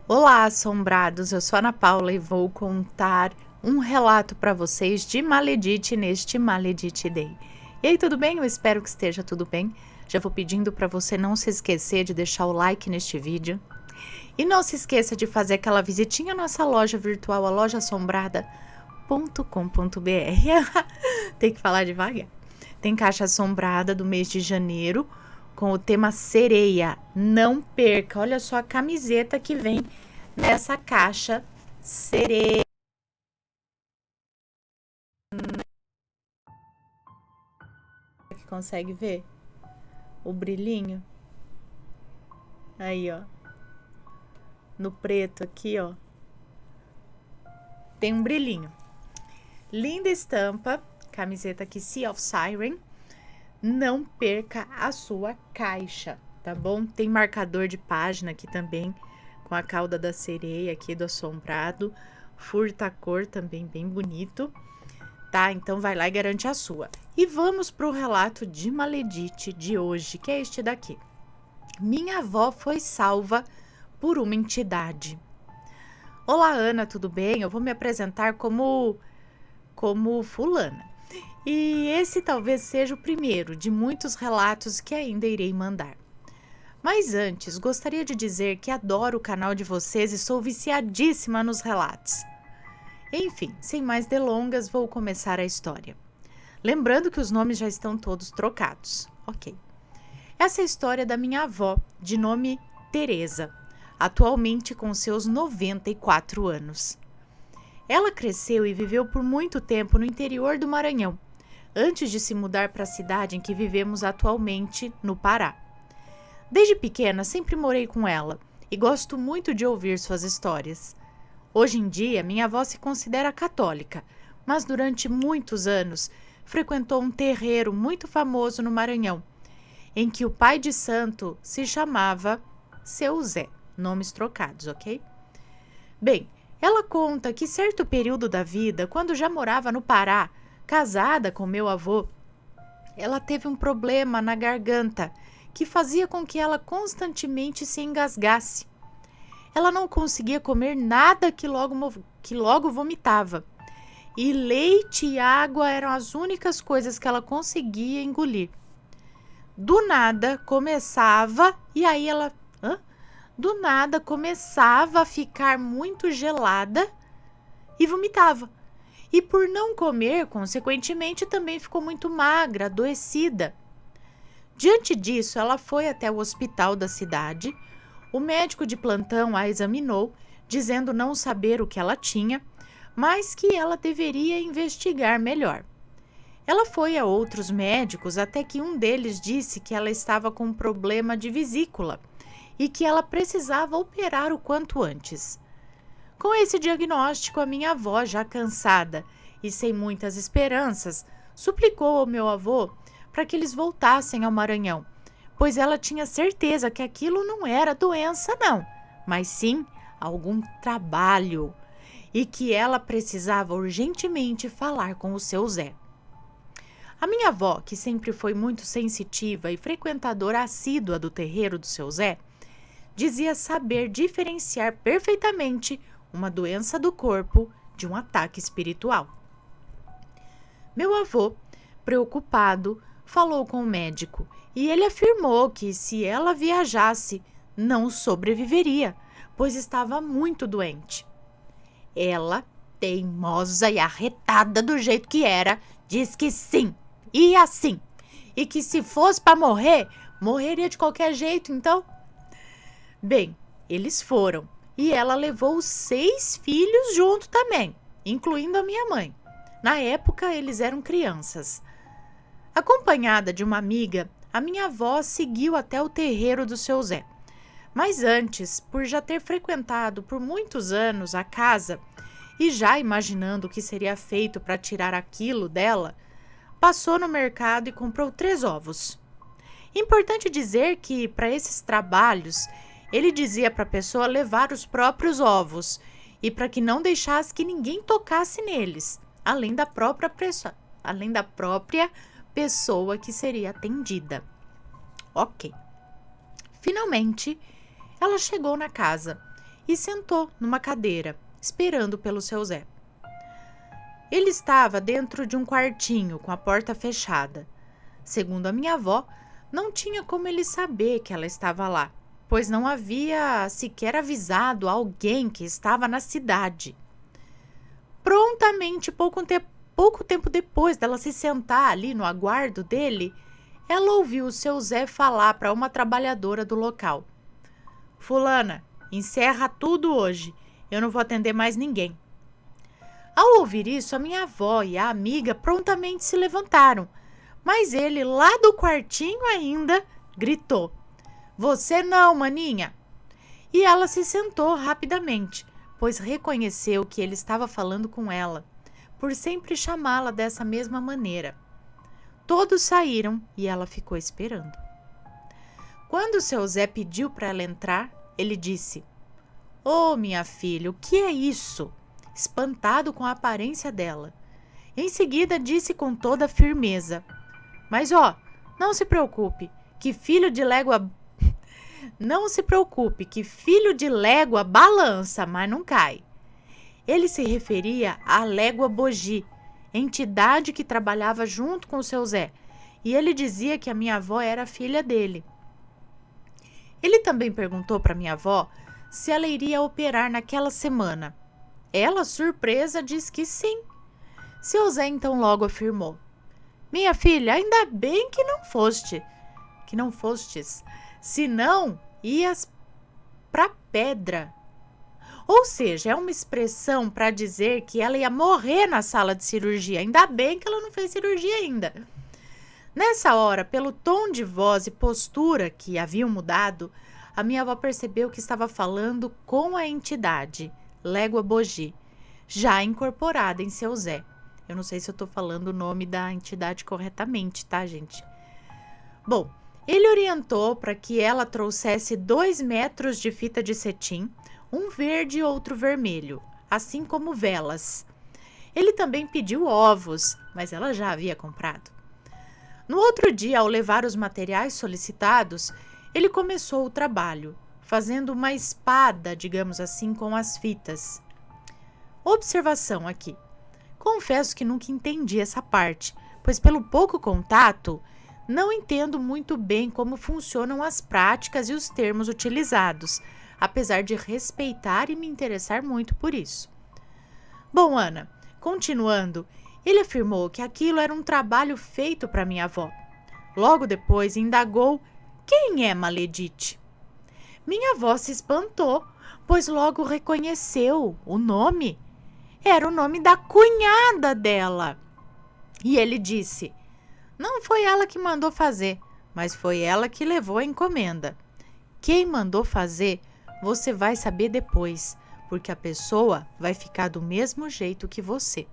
Olá, assombrados! Eu sou a Ana Paula e vou contar um relato para vocês de Maledite neste Maledite Day. E aí, tudo bem? Eu espero que esteja tudo bem. Já vou pedindo para você não se esquecer de deixar o like neste vídeo. E não se esqueça de fazer aquela visitinha à nossa loja virtual, a lojassombrada.com.br. Tem que falar devagar. Tem caixa assombrada do mês de janeiro com o tema sereia. Não perca, olha só a camiseta que vem nessa caixa sereia. Que consegue ver o brilhinho? Aí, ó. No preto aqui, ó. Tem um brilhinho. Linda estampa. Camiseta aqui, Sea of Siren. Não perca a sua caixa, tá bom? Tem marcador de página aqui também, com a cauda da sereia aqui do assombrado. Furta-cor também, bem bonito, tá? Então vai lá e garante a sua. E vamos pro relato de Maledite de hoje, que é este daqui. Minha avó foi salva por uma entidade. Olá, Ana, tudo bem? Eu vou me apresentar como fulana. E esse talvez seja o primeiro de muitos relatos que ainda irei mandar. Mas antes, gostaria de dizer que adoro o canal de vocês e sou viciadíssima nos relatos. Enfim, sem mais delongas, vou começar a história. Lembrando que os nomes já estão todos trocados. Ok. Essa é a história da minha avó, de nome Teresa, atualmente com seus 94 anos. Ela cresceu e viveu por muito tempo no interior do Maranhão, antes de se mudar para a cidade em que vivemos atualmente, no Pará. Desde pequena sempre morei com ela e gosto muito de ouvir suas histórias. Hoje em dia, minha avó se considera católica, mas durante muitos anos frequentou um terreiro muito famoso no Maranhão, em que o pai de santo se chamava Seu Zé, nomes trocados, ok? Bem, ela conta que certo período da vida, quando já morava no Pará, casada com meu avô, ela teve um problema na garganta que fazia com que ela constantemente se engasgasse. Ela não conseguia comer nada que logo vomitava. E leite e água eram as únicas coisas que ela conseguia engolir. Do nada começava, e aí ela... Do nada começava a ficar muito gelada e vomitava. E por não comer, consequentemente, também ficou muito magra, adoecida. Diante disso, ela foi até o hospital da cidade. O médico de plantão a examinou, dizendo não saber o que ela tinha, mas que ela deveria investigar melhor. Ela foi a outros médicos até que um deles disse que ela estava com um problema de vesícula e que ela precisava operar o quanto antes. Com esse diagnóstico, a minha avó, já cansada e sem muitas esperanças, suplicou ao meu avô para que eles voltassem ao Maranhão, pois ela tinha certeza que aquilo não era doença, não, mas sim algum trabalho, e que ela precisava urgentemente falar com o seu Zé. A minha avó, que sempre foi muito sensitiva e frequentadora assídua do terreiro do seu Zé, dizia saber diferenciar perfeitamente uma doença do corpo de um ataque espiritual. Meu avô, preocupado, falou com o médico e ele afirmou que se ela viajasse, não sobreviveria, pois estava muito doente. Ela, teimosa e arretada do jeito que era, diz que sim, e assim, e que se fosse para morrer, morreria de qualquer jeito, então. Bem, eles foram e ela levou os 6 filhos junto também, incluindo a minha mãe. Na época, eles eram crianças. Acompanhada de uma amiga, a minha avó seguiu até o terreiro do seu Zé. Mas antes, por já ter frequentado por muitos anos a casa e já imaginando o que seria feito para tirar aquilo dela, passou no mercado e comprou 3 ovos. Importante dizer que, para esses trabalhos, ele dizia para a pessoa levar os próprios ovos e para que não deixasse que ninguém tocasse neles, além da própria pessoa que seria atendida. Ok. Finalmente, ela chegou na casa e sentou numa cadeira, esperando pelo seu Zé. Ele estava dentro de um quartinho com a porta fechada. Segundo a minha avó, não tinha como ele saber que ela estava lá, pois não havia sequer avisado alguém que estava na cidade. Prontamente, pouco tempo depois dela se sentar ali no aguardo dele, ela ouviu o seu Zé falar para uma trabalhadora do local: Fulana, encerra tudo hoje, eu não vou atender mais ninguém. Ao ouvir isso, a minha avó e a amiga prontamente se levantaram, mas ele, lá do quartinho ainda, gritou: Você não, maninha! E ela se sentou rapidamente, pois reconheceu que ele estava falando com ela, por sempre chamá-la dessa mesma maneira. Todos saíram e ela ficou esperando. Quando o seu Zé pediu para ela entrar, ele disse: Ô, minha filha, o que é isso? Espantado com a aparência dela. Em seguida disse com toda a firmeza: Mas não se preocupe, que filho de légua balança, mas não cai. Ele se referia à légua Bogi, entidade que trabalhava junto com o seu Zé, e ele dizia que a minha avó era filha dele. Ele também perguntou para minha avó se ela iria operar naquela semana. Ela, surpresa, disse que sim. Seu Zé então logo afirmou: Minha filha, ainda bem que não fostes, senão ias pra pedra. Ou seja, é uma expressão para dizer que ela ia morrer na sala de cirurgia. Ainda bem que ela não fez cirurgia ainda. Nessa hora, pelo tom de voz e postura que haviam mudado, a minha avó percebeu que estava falando com a entidade, Légua Bogi, já incorporada em seu Zé. Eu não sei se eu estou falando o nome da entidade corretamente, tá, gente? Bom, ele orientou para que ela trouxesse 2 metros de fita de cetim, um verde e outro vermelho, assim como velas. Ele também pediu ovos, mas ela já havia comprado. No outro dia, ao levar os materiais solicitados, ele começou o trabalho, fazendo uma espada, digamos assim, com as fitas. Observação aqui. Confesso que nunca entendi essa parte, pois pelo pouco contato, não entendo muito bem como funcionam as práticas e os termos utilizados, apesar de respeitar e me interessar muito por isso. Bom, Ana, continuando, ele afirmou que aquilo era um trabalho feito para minha avó. Logo depois indagou: Quem é Maledite? Minha avó se espantou, pois logo reconheceu o nome. Era o nome da cunhada dela. E ele disse: Não foi ela que mandou fazer, mas foi ela que levou a encomenda. Quem mandou fazer, você vai saber depois, porque a pessoa vai ficar do mesmo jeito que você.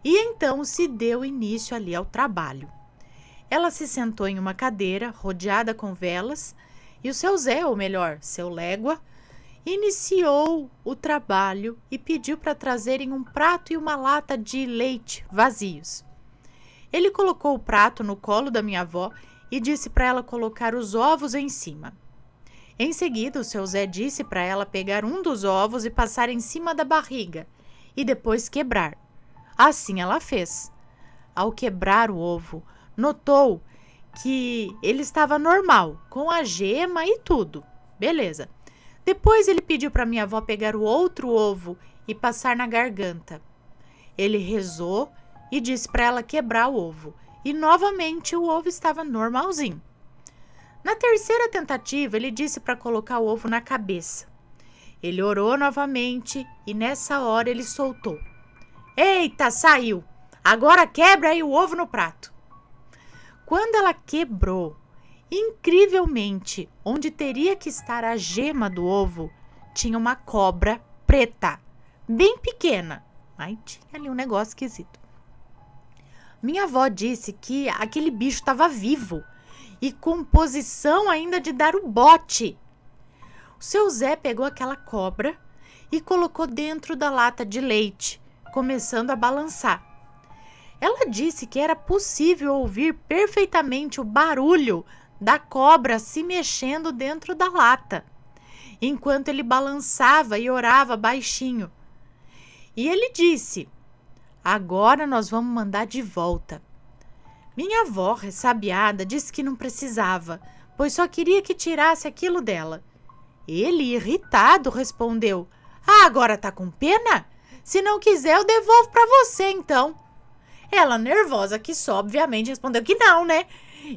E então se deu início ali ao trabalho. Ela se sentou em uma cadeira, rodeada com velas, e o seu Zé, ou melhor, seu Légua, iniciou o trabalho e pediu para trazerem um prato e uma lata de leite vazios. Ele colocou o prato no colo da minha avó e disse para ela colocar os ovos em cima. Em seguida, o seu Zé disse para ela pegar um dos ovos e passar em cima da barriga e depois quebrar. Assim ela fez. Ao quebrar o ovo, notou que ele estava normal, com a gema e tudo. Beleza. Depois ele pediu para minha avó pegar o outro ovo e passar na garganta. Ele rezou e disse para ela quebrar o ovo. E novamente o ovo estava normalzinho. Na terceira tentativa, ele disse para colocar o ovo na cabeça. Ele orou novamente e nessa hora ele soltou: Eita, saiu! Agora quebra aí o ovo no prato. Quando ela quebrou, incrivelmente, onde teria que estar a gema do ovo, tinha uma cobra preta, bem pequena, mas tinha ali um negócio esquisito. Minha avó disse que aquele bicho estava vivo e com posição ainda de dar o bote. O seu Zé pegou aquela cobra e colocou dentro da lata de leite, começando a balançar. Ela disse que era possível ouvir perfeitamente o barulho da cobra se mexendo dentro da lata. enquanto ele balançava e orava baixinho. E ele disse: agora nós vamos mandar de volta. Minha avó, ressabiada, disse que não precisava, pois só queria que tirasse aquilo dela. Ele, irritado, respondeu: agora tá com pena? Se não quiser, eu devolvo para você, então. Ela, nervosa que só, obviamente, respondeu que não, né?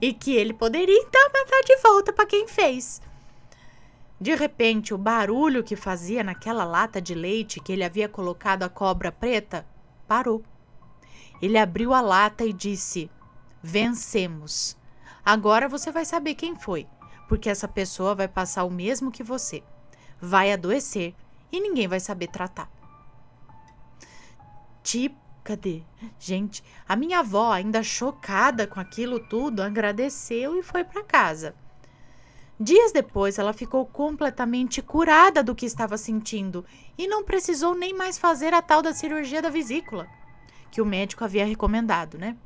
E que ele poderia, então, mandar de volta para quem fez. De repente, o barulho que fazia naquela lata de leite que ele havia colocado a cobra preta parou. Ele abriu a lata e disse: vencemos. Agora você vai saber quem foi, porque essa pessoa vai passar o mesmo que você. Vai adoecer e ninguém vai saber tratar. Cadê? Gente, a minha avó, ainda chocada com aquilo tudo, agradeceu e foi para casa. Dias depois, ela ficou completamente curada do que estava sentindo e não precisou nem mais fazer a tal da cirurgia da vesícula, que o médico havia recomendado, né?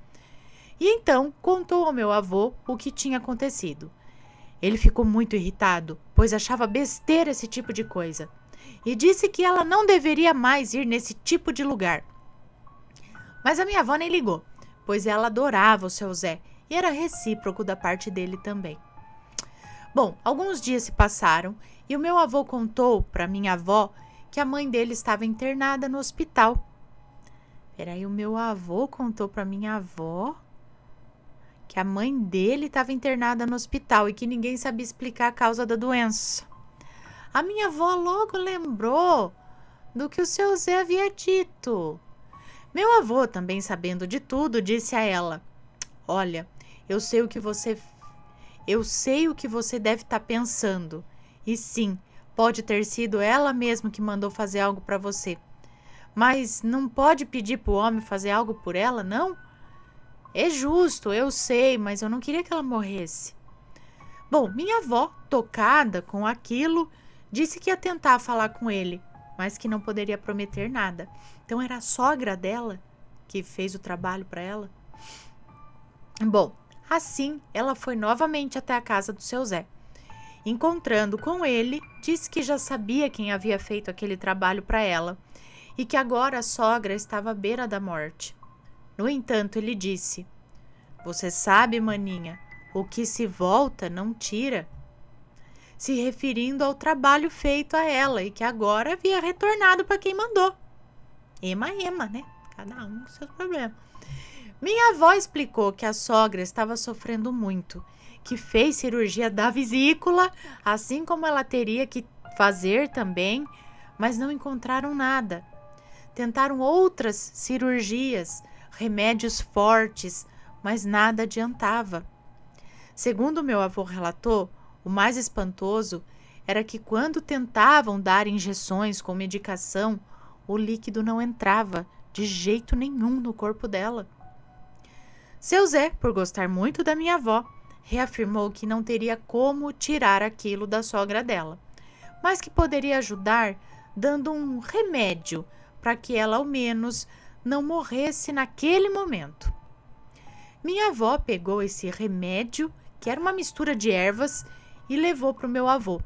E então contou ao meu avô o que tinha acontecido. Ele ficou muito irritado, pois achava besteira esse tipo de coisa, e disse que ela não deveria mais ir nesse tipo de lugar. Mas a minha avó nem ligou, pois ela adorava o seu Zé e era recíproco da parte dele também. Bom, alguns dias se passaram e o meu avô contou para minha avó que a mãe dele estava internada no hospital. Peraí, o meu avô contou para minha avó que a mãe dele estava internada no hospital e que ninguém sabia explicar a causa da doença. A minha avó logo lembrou do que o seu Zé havia dito. Meu avô, também sabendo de tudo, disse a ela: olha, eu sei o que você deve estar pensando. E sim, pode ter sido ela mesma que mandou fazer algo para você. Mas não pode pedir para o homem fazer algo por ela, não? É justo, eu sei, mas eu não queria que ela morresse. Bom, minha avó, tocada com aquilo, disse que ia tentar falar com ele, mas que não poderia prometer nada. Então era a sogra dela que fez o trabalho para ela. Bom, assim ela foi novamente até a casa do seu Zé. Encontrando com ele, disse que já sabia quem havia feito aquele trabalho para ela e que agora a sogra estava à beira da morte. No entanto, ele disse: você sabe, maninha, o que se volta não tira. Se referindo ao trabalho feito a ela e que agora havia retornado para quem mandou. Ema, né? Cada um com seus problemas. Minha avó explicou que a sogra estava sofrendo muito, que fez cirurgia da vesícula, assim como ela teria que fazer também, mas não encontraram nada. Tentaram outras cirurgias, remédios fortes, mas nada adiantava. Segundo meu avô relatou, o mais espantoso era que quando tentavam dar injeções com medicação, o líquido não entrava de jeito nenhum no corpo dela. Seu Zé, por gostar muito da minha avó, reafirmou que não teria como tirar aquilo da sogra dela, mas que poderia ajudar dando um remédio para que ela ao menos não morresse naquele momento. Minha avó pegou esse remédio, que era uma mistura de ervas, e levou para o meu avô.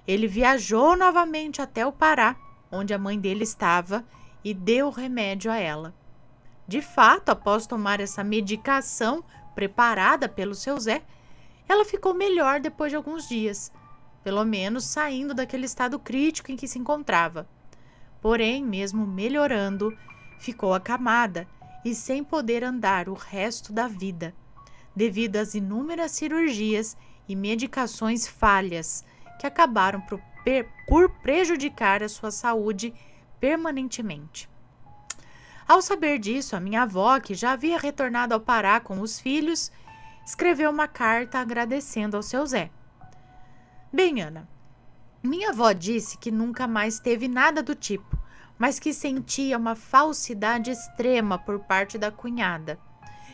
Ele viajou novamente até o Pará, onde a mãe dele estava, e deu o remédio a ela. De fato, após tomar essa medicação preparada pelo seu Zé, ela ficou melhor depois de alguns dias, pelo menos saindo daquele estado crítico em que se encontrava. Porém, mesmo melhorando, ficou acamada e sem poder andar o resto da vida, devido às inúmeras cirurgias e medicações falhas que acabaram por prejudicar a sua saúde permanentemente. Ao saber disso, a minha avó, que já havia retornado ao Pará com os filhos, escreveu uma carta agradecendo ao seu Zé. Bem, Ana, minha avó disse que nunca mais teve nada do tipo, mas que sentia uma falsidade extrema por parte da cunhada,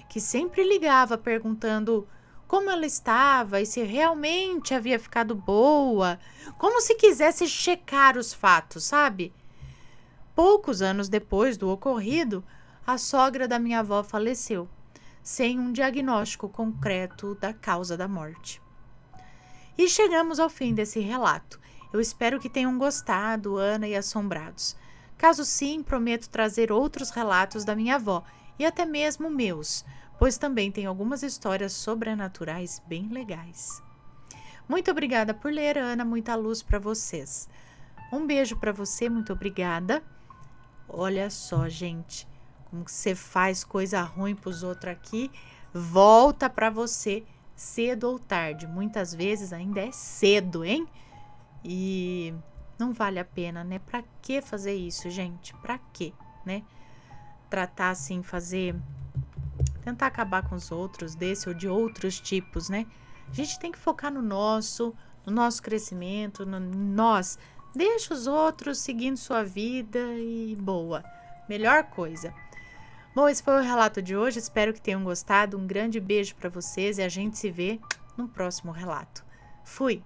que sempre ligava perguntando como ela estava e se realmente havia ficado boa, como se quisesse checar os fatos, sabe? Poucos anos depois do ocorrido, a sogra da minha avó faleceu, sem um diagnóstico concreto da causa da morte. E chegamos ao fim desse relato. Eu espero que tenham gostado, Ana e assombrados. Caso sim, prometo trazer outros relatos da minha avó e até mesmo meus, pois também tem algumas histórias sobrenaturais bem legais. Muito obrigada por ler, Ana, muita luz para vocês. Um beijo para você, muito obrigada. Olha só, gente, como que você faz coisa ruim para os outros aqui, volta para você cedo ou tarde. Muitas vezes ainda é cedo, hein? E não vale a pena, né? Pra que fazer isso, gente? Pra quê, né? Tratar assim, tentar acabar com os outros, desse ou de outros tipos, né? A gente tem que focar no nosso crescimento, no nós. Deixa os outros seguindo sua vida e boa. Melhor coisa. Bom, esse foi o relato de hoje. Espero que tenham gostado. Um grande beijo para vocês e a gente se vê no próximo relato. Fui!